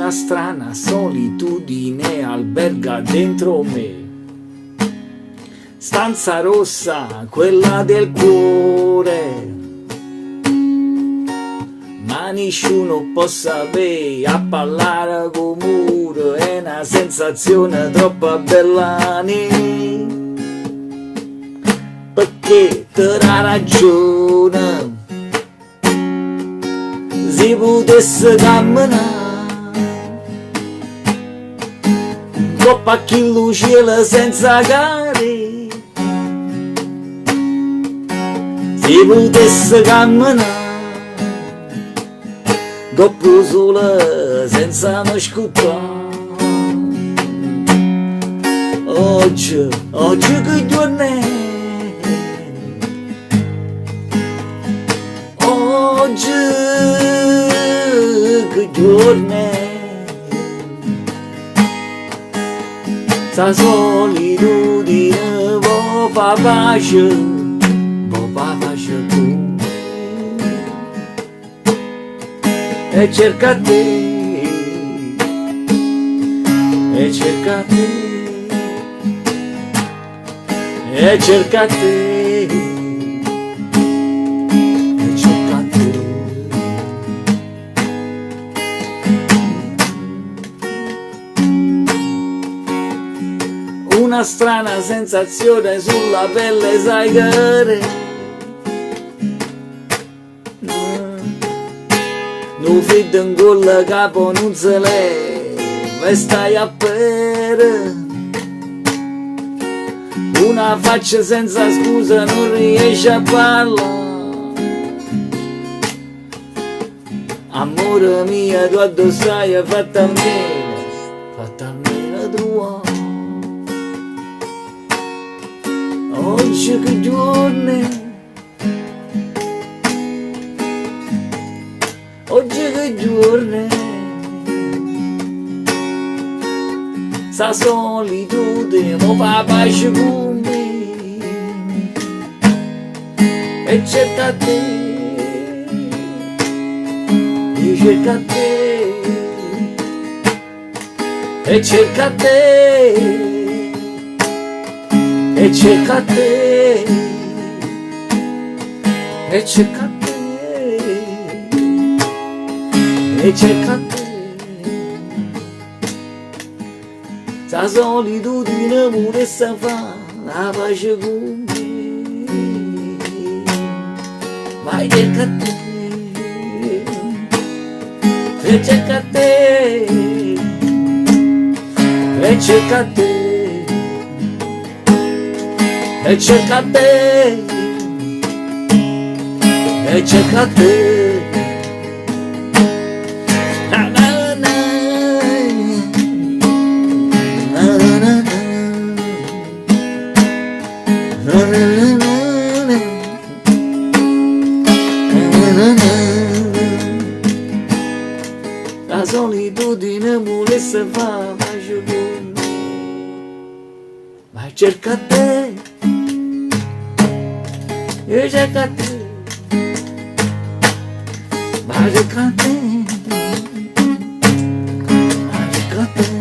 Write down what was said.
Una strana solitudine alberga dentro me. Stanza rossa, quella del cuore, ma nessuno può sapere a parlare con muro, è una sensazione troppo bella, perché te la ragione si potesse camminare coppa chi luce senza gare, si potesse camminare dopo sole senza mi ascoltare. Oggi che giorno è? Oggi che giorno è? Sta solitudine può far pace con me. E cerca te, e cerca te, e cerca te, e cerca te. Una strana sensazione sulla pelle, sai che non freddo in col capo non se leva e stai a pere. Una faccia senza scusa non riesce a parlare. Amore mio, tu addossai fatta almeno tua. Oggi che giorno è? Oggi che giorno è? Sta solitudine mi fa pace con me. E cerca te, e cerca te, e cerca te, e cerca te, e cerca te, e cerca te. Sta solitudine pure sta fa la pace con me. Vai cerca te, e cerca te, e cerca te, e cerca te, e cerca te. La solitudine volesse fare pace con me. Ma cerca te, e cerca te, ma cerca te, ma cerca te.